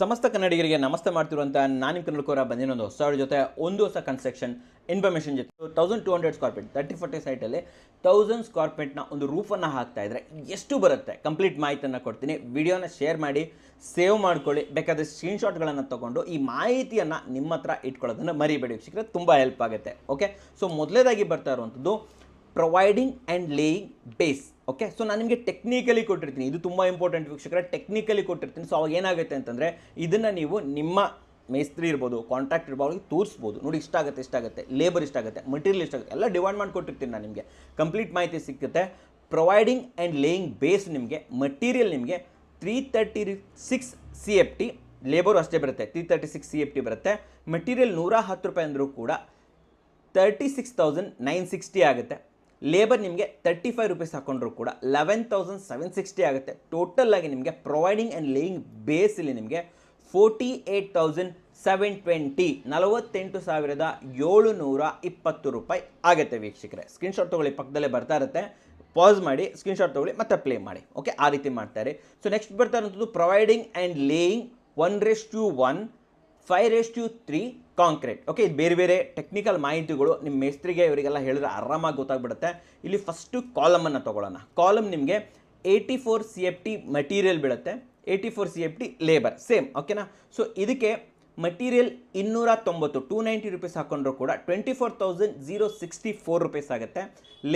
ಸಮಸ್ತ ಕನ್ನಡಿಗರಿಗೆ ನಮಸ್ತೆ ಮಾಡ್ತಿರುವಂಥ ನಾನು ನಿಮ್ಮ ಕನ್ನಡಕೋರ ಬಂದಿನೊಂದು ಹೊಸ ಜೊತೆ ಒಂದು ಹೊಸ ಕನ್ಸ್ಟ್ರಕ್ಷನ್ ಇನ್ಫಾರ್ಮೇಷನ್ ಜೊತೆ 1200 ಸ್ಕ್ವೇರ್ ಫೀಟ್ 30-40 ಸೈಟಲ್ಲಿ 1000 ಸ್ಕ್ವೇರ್ ಫೀಟ್ನ ಒಂದು ರೂಫನ್ನು ಹಾಕ್ತಾ ಇದ್ರೆ ಎಷ್ಟು ಬರುತ್ತೆ ಕಂಪ್ಲೀಟ್ ಮಾಹಿತಿಯನ್ನು ಕೊಡ್ತೀನಿ. ವಿಡಿಯೋನ ಶೇರ್ ಮಾಡಿ ಸೇವ್ ಮಾಡ್ಕೊಳ್ಳಿ, ಬೇಕಾದರೆ ಸ್ಕ್ರೀನ್ಶಾಟ್ಗಳನ್ನು ತೊಗೊಂಡು ಈ ಮಾಹಿತಿಯನ್ನು ನಿಮ್ಮ ಹತ್ರ ಇಟ್ಕೊಳ್ಳೋದನ್ನು ಮರಿಬೇಡಿ ವೀಕ್ಷಕರೇ, ತುಂಬ ಹೆಲ್ಪ್ ಆಗುತ್ತೆ. ಓಕೆ, ಸೊ ಮೊದಲೇದಾಗಿ ಬರ್ತಾ ಇರುವಂಥದ್ದು providing and laying base. Okay, so ನಾನು ನಿಮಗೆ ಟೆಕ್ನಿಕಲಿ ಕೊಟ್ಟಿರ್ತೀನಿ, ಇದು ತುಂಬ ಇಂಪಾರ್ಟೆಂಟ್ ವೀಕ್ಷಕರೇ, ಟೆಕ್ನಿಕಲಿ ಕೊಟ್ಟಿರ್ತೀನಿ. ಸೊ ಅವಾಗ ಏನಾಗುತ್ತೆ ಅಂತಂದರೆ ಇದನ್ನು ನೀವು ನಿಮ್ಮ ಮೇಸ್ತ್ರಿ ಇರ್ಬೋದು, ಕಾಂಟ್ರಾಕ್ಟ್ ಇರ್ಬೋದು, ತೋರಿಸ್ಬೋದು. ನೋಡಿ ಇಷ್ಟಾಗುತ್ತೆ, ಲೇಬರ್ ಇಷ್ಟಾಗುತ್ತೆ, ಮಟೀರಿಯಲ್ ಇಷ್ಟಾಗುತ್ತೆ, ಎಲ್ಲ ಡಿವೈಡ್ ಮಾಡಿ ಕೊಟ್ಟಿರ್ತೀನಿ ನಾನು ನಿಮಗೆ. ಕಂಪ್ಲೀಟ್ ಮಾಹಿತಿ ಸಿಗುತ್ತೆ. ಪ್ರೊವೈಡಿಂಗ್ ಆ್ಯಂಡ್ ಲೇಯಿಂಗ್ ಬೇಸ್ ನಿಮಗೆ, ಮಟೀರಿಯಲ್ ನಿಮಗೆ 336 CFT, ಲೇಬರು ಅಷ್ಟೇ ಬರುತ್ತೆ, 336 CFT ಬರುತ್ತೆ. ಮಟೀರಿಯಲ್ 110 ರೂಪಾಯಿ ಅಂದರೂ ಕೂಡ 36,960 ಆಗುತ್ತೆ. ಲೇಬರ್ ನಿಮಗೆ 35 ರೂಪೀಸ್ ಹಾಕೊಂಡ್ರು ಕೂಡ 11,760 ಆಗುತ್ತೆ. ಟೋಟಲ್ ಆಗಿ ನಿಮಗೆ ಪ್ರೊವೈಡಿಂಗ್ ಆ್ಯಂಡ್ ಲೇಯಿಂಗ್ ಬೇಸಲ್ಲಿ ನಿಮಗೆ 48,720 48,720 ರೂಪಾಯಿ ಆಗುತ್ತೆ ವೀಕ್ಷಕರೇ. ಸ್ಕ್ರೀನ್ಶಾಟ್ ತೊಗೊಳ್ಳಿ, ಪಕ್ಕದಲ್ಲೇ ಬರ್ತಾ ಇರುತ್ತೆ, ಪಾಸ್ ಮಾಡಿ ಸ್ಕ್ರೀನ್ಶಾಟ್ ತೊಗೊಳ್ಳಿ ಮತ್ತೆ ಪ್ಲೇ ಮಾಡಿ. ಓಕೆ, ಆ ರೀತಿ ಮಾಡ್ತಾರೆ. ಸೊ ನೆಕ್ಸ್ಟ್ ಬರ್ತಾ ಇರೋಂಥದ್ದು providing and laying 1:1 5:3 concrete. Okay, ಇದು ಬೇರೆ ಬೇರೆ ಟೆಕ್ನಿಕಲ್ ಮಾಹಿತಿಗಳು ನಿಮ್ಮ ಮೇಸ್ತ್ರಿಗೆ ಇವರಿಗೆಲ್ಲ ಹೇಳಿದ್ರೆ ಆರಾಮಾಗಿ ಗೊತ್ತಾಗ್ಬಿಡುತ್ತೆ. ಇಲ್ಲಿ ಫಸ್ಟು ಕಾಲಮನ್ನು ತೊಗೊಳ್ಳೋಣ. ಕಾಲಮ್ ನಿಮಗೆ 84 CFT ಮಟೀರಿಯಲ್ ಬೀಳುತ್ತೆ, 84 CFT ಲೇಬರ್ ಸೇಮ್. ಓಕೆನಾ, ಸೊ ಇದಕ್ಕೆ ಮಟೀರಿಯಲ್ 290 ರೂಪೀಸ್ ಹಾಕೊಂಡ್ರು ಕೂಡ 24,064 ರೂಪೀಸ್ ಆಗುತ್ತೆ.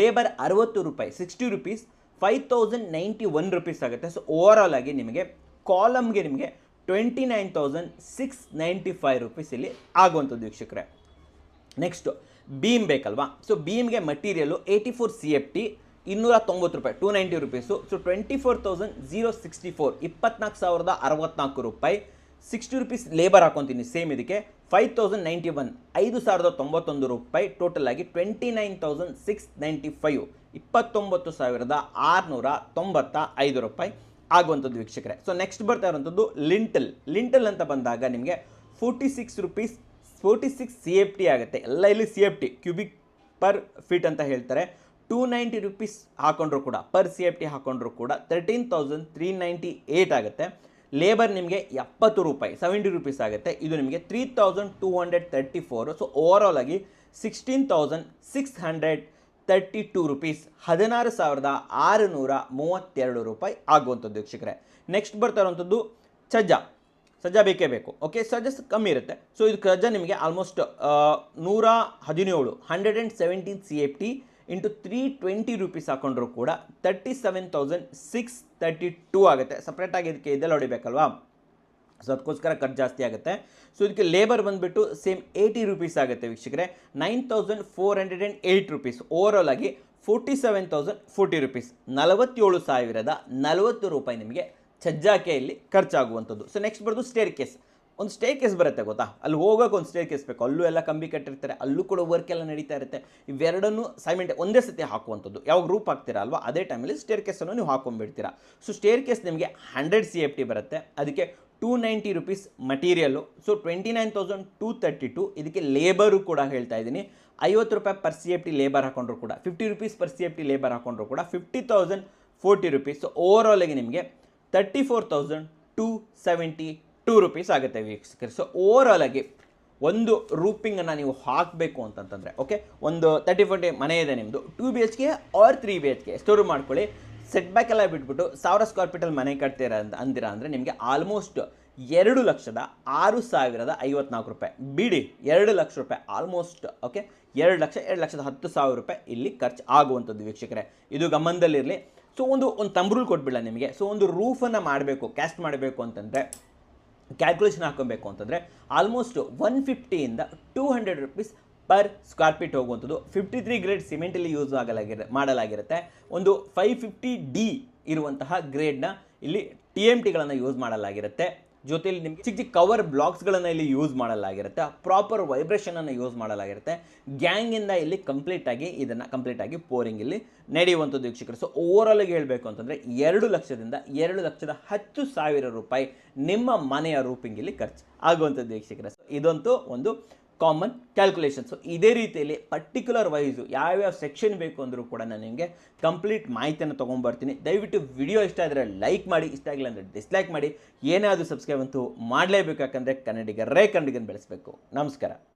ಲೇಬರ್ 60 ರೂಪಾಯಿ 60 ರೂಪೀಸ್ 5,091 ರೂಪೀಸ್ ಆಗುತ್ತೆ. ಸೊ ಓವರ್ ಆಲ್ ಆಗಿ ನಿಮಗೆ ಕಾಲಮ್ಗೆ ನಿಮಗೆ 29,695 ರೂಪೀಸ್ ಇಲ್ಲಿ ಆಗುವಂಥದ್ದು ವೀಕ್ಷಕರೇ. ನೆಕ್ಸ್ಟು ಬೀಮ್ ಬೇಕಲ್ವಾ, ಸೊ ಬೀಮ್ಗೆ ಮಟೀರಿಯಲು 84 CFT 290 ರೂಪಾಯಿ 290 ರೂಪೀಸು. ಸೊ 24,064 24,064 ರೂಪಾಯಿ 60 ರೂಪೀಸ್ ಲೇಬರ್ ಹಾಕೊತೀನಿ ಸೇಮ್. ಇದಕ್ಕೆ 5,091 5,091 ರೂಪಾಯಿ. ಟೋಟಲ್ ಆಗಿ 29,695 29,695 ರೂಪಾಯಿ ಆಗುವಂಥದ್ದು ವೀಕ್ಷಕರೇ. ಸೊ ನೆಕ್ಸ್ಟ್ ಬರ್ತಾ ಇರುವಂಥದ್ದು ಲಿಂಟಲ್ ಅಂತ ಬಂದಾಗ ನಿಮಗೆ 46 ರೂಪೀಸ್ 46 CFT ಆಗುತ್ತೆ. ಎಲ್ಲ ಇಲ್ಲಿ CFT ಕ್ಯೂಬಿಕ್ ಪರ್ ಫೀಟ್ ಅಂತ ಹೇಳ್ತಾರೆ. 290 ರೂಪೀಸ್ ಹಾಕೊಂಡ್ರು ಕೂಡ ಪರ್ CFT ಹಾಕೊಂಡ್ರು ಕೂಡ 13,398 ಆಗುತ್ತೆ. ಲೇಬರ್ ನಿಮಗೆ 70 ರೂಪಾಯಿ 70 ರೂಪೀಸ್ ಆಗುತ್ತೆ. ಇದು ನಿಮಗೆ 3,234. ಸೊ ಓವರ್ ಆಲ್ ಆಗಿ 16,632 ರೂಪೀಸ್ 16,632 ರೂಪಾಯಿ ಆಗುವಂಥದ್ದು ವೀಕ್ಷಕರೇ. ನೆಕ್ಸ್ಟ್ ಬರ್ತಾ ಇರುವಂಥದ್ದು ಸಜ್ಜ ಬೇಕೇ ಬೇಕು. ಓಕೆ, ಸಜ್ಜ ಕಮ್ಮಿ ಇರುತ್ತೆ. ಸೊ ಇದು ಸಜ್ಜ ನಿಮಗೆ ಆಲ್ಮೋಸ್ಟ್ 117 CFT ಇಂಟು 320 ರೂಪೀಸ್ ಹಾಕೊಂಡ್ರು ಕೂಡ 37,632 ಆಗುತ್ತೆ. ಸಪ್ರೇಟಾಗಿ ಇದಕ್ಕೆ ಇದೆಲ್ಲ ಹೊಡಿಬೇಕಲ್ವಾ, ಸೊ ಅದಕ್ಕೋಸ್ಕರ ಖರ್ಚು ಜಾಸ್ತಿ ಆಗುತ್ತೆ. ಸೊ ಇದಕ್ಕೆ ಲೇಬರ್ ಬಂದುಬಿಟ್ಟು ಸೇಮ್ 80 ರೂಪೀಸ್ ಆಗುತ್ತೆ ವೀಕ್ಷಕರೇ. 9,408 ರೂಪೀಸ್. ಓವರ್ ಆಲ್ ಆಗಿ 47,040 ರೂಪೀಸ್ 47,040 ರೂಪಾಯಿ ನಿಮಗೆ ಸಜ್ಜಾಕೆ ಇಲ್ಲಿ ಖರ್ಚಾಗುವಂಥದ್ದು. ಸೊ ನೆಕ್ಸ್ಟ್ ಬರೋದು ಸ್ಟೇರ್ ಕೇಸ್. ಒಂದು ಸ್ಟೇರ್ ಕೇಸ್ ಬರುತ್ತೆ ಗೊತ್ತಾ, ಅಲ್ಲಿ ಹೋಗೋಕೆ ಒಂದು ಸ್ಟೇರ್ ಕೇಸ್ ಬೇಕು. ಅಲ್ಲೂ ಎಲ್ಲ ಕಂಬಿ ಕಟ್ಟಿರ್ತಾರೆ, ಅಲ್ಲೂ ಕೂಡ ವರ್ಕ್ ಎಲ್ಲ ನಡೀತಾ ಇರುತ್ತೆ. ಇವೆರಡನ್ನು ಒಂದೇ ಸತಿ ಹಾಕುವಂಥದ್ದು. ಯಾವಾಗ ರೂಪ್ ಹಾಕ್ತೀರಾ ಅಲ್ವಾ, ಅದೇ ಟೈಮಲ್ಲಿ ಸ್ಟೇರ್ ಕೇಸನ್ನು ನೀವು ಹಾಕೊಂಡ್ಬಿಡ್ತೀರಾ. ಸೊ ಸ್ಟೇರ್ ಕೇಸ್ ನಿಮಗೆ 100 CFT ಬರುತ್ತೆ. ಅದಕ್ಕೆ 290 ರೂಪೀಸ್ ಮಟೀರಿಯಲ್ಲು. ಸೊ 29,232. ಇದಕ್ಕೆ ಲೇಬರು ಕೂಡ ಹೇಳ್ತಾ ಇದ್ದೀನಿ, 50 ರೂಪಾಯಿ ಪರ್ CFT ಲೇಬರ್ ಹಾಕೊಂಡ್ರು ಕೂಡ 50 ರೂಪೀಸ್ ಪರ್ CFT ಲೇಬರ್ ಹಾಕೊಂಡ್ರು ಕೂಡ 50,040 ರೂಪೀಸ್. ಸೊ ಓವರ್ ಆಲ್ ಆಗಿ ನಿಮಗೆ 34,272 ರೂಪೀಸ್ ಆಗುತ್ತೆ ವೀಕ್ಷಕರು. ಸೊ ಓವರ್ ಆಲ್ ಆಗಿ ಒಂದು ರೂಪಿಂಗನ್ನು ನೀವು ಹಾಕಬೇಕು ಅಂತಂತಂದರೆ, ಓಕೆ, ಒಂದು 30-40 ಮನೆ ಇದೆ ನಿಮ್ಮದು, 2 BHK ಆರ್ 3 BHK ಸ್ಟೋರ್ ಮಾಡ್ಕೊಳ್ಳಿ. ಸೆಟ್ ಬ್ಯಾಕ್ ಎಲ್ಲ ಬಿಟ್ಬಿಟ್ಟು 1,000 ಸ್ಕ್ವೇರ್ ಫೀಟಲ್ಲಿ ಮನೆ ಕಟ್ತೀರಾ ಅಂದಿರಾ ಅಂದರೆ ನಿಮಗೆ ಆಲ್ಮೋಸ್ಟ್ 2,06,054 ರೂಪಾಯಿ ಬಿಡಿ, 2 ಲಕ್ಷ ರೂಪಾಯಿ ಆಲ್ಮೋಸ್ಟ್. ಓಕೆ, 2,10,000 ರೂಪಾಯಿ ಇಲ್ಲಿ ಖರ್ಚು ಆಗುವಂಥದ್ದು ವೀಕ್ಷಕರೇ. ಇದು ಗಮನದಲ್ಲಿರಲಿ. ಸೊ ಒಂದು ತಂಬ್ರೂಲ್ ಕೊಟ್ಬಿಡಲ್ಲ ನಿಮಗೆ. ಸೊ ಒಂದು ರೂಫನ್ನು ಮಾಡಬೇಕು, ಕ್ಯಾಸ್ಟ್ ಮಾಡಬೇಕು ಅಂತಂದರೆ, ಕ್ಯಾಲ್ಕುಲೇಷನ್ ಹಾಕೊಬೇಕು ಅಂತಂದರೆ almost 150 to 200 rupees per square feet ಹೋಗುವಂಥದ್ದು. 53 ಗ್ರೇಡ್ ಸಿಮೆಂಟಲ್ಲಿ ಮಾಡಲಾಗಿರುತ್ತೆ. ಒಂದು 550D ಇರುವಂತಹ ಗ್ರೇಡ್ನ ಇಲ್ಲಿ TMTಗಳನ್ನು ಯೂಸ್ ಮಾಡಲಾಗಿರುತ್ತೆ. ಜೊತೆಯಲ್ಲಿ ನಿಮಗೆ ಚಿಕ್ಕ ಕವರ್ ಬ್ಲಾಕ್ಸ್ಗಳನ್ನು ಇಲ್ಲಿ ಯೂಸ್ ಮಾಡಲಾಗಿರುತ್ತೆ. ಪ್ರಾಪರ್ ವೈಬ್ರೇಷನನ್ನು ಯೂಸ್ ಮಾಡಲಾಗಿರುತ್ತೆ. ಗ್ಯಾಂಗಿಂದ ಇಲ್ಲಿ ಕಂಪ್ಲೀಟಾಗಿ ಪೋರಿಂಗ್ ಇಲ್ಲಿ ನಡೆಯುವಂಥದ್ದು ವೀಕ್ಷಕರು. ಸೊ ಓವರ್ ಆಲ್ ಹೇಳಬೇಕು ಅಂತಂದರೆ 2 ಲಕ್ಷದಿಂದ 2,10,000 ರೂಪಾಯಿ ನಿಮ್ಮ ಮನೆಯ ರೂಪಿಂಗ್ ಇಲ್ಲಿ ಖರ್ಚು ಆಗುವಂಥದ್ದು ವೀಕ್ಷಕರು. ಸೊ ಇದಂತೂ ಒಂದು ಕಾಮನ್ ಕ್ಯಾಲ್ಕುಲೇಷನ್. ಸೊ ಇದೇ ರೀತಿಯಲ್ಲಿ ಪರ್ಟಿಕ್ಯುಲರ್ ವೈಸು ಯಾವ್ಯಾವ ಸೆಕ್ಷನ್ ಬೇಕು ಅಂದರೂ ಕೂಡ ನಾನು ನಿಮಗೆ ಕಂಪ್ಲೀಟ್ ಮಾಹಿತಿಯನ್ನು ತೊಗೊಂಬರ್ತೀನಿ. ದಯವಿಟ್ಟು ವಿಡಿಯೋ ಇಷ್ಟ ಆದರೆ ಲೈಕ್ ಮಾಡಿ, ಇಷ್ಟ ಆಗಿಲ್ಲ ಅಂದರೆ ಡಿಸ್ಲೈಕ್ ಮಾಡಿ. ಏನಾದರೂ ಸಬ್ಸ್ಕ್ರೈಬ್ ಅಂತೂ ಮಾಡಲೇಬೇಕು, ಯಾಕಂದರೆ ಕನ್ನಡಿಗರೇ ಕನ್ನಡಿಗನ ಬೆಳೆಸಬೇಕು. ನಮಸ್ಕಾರ.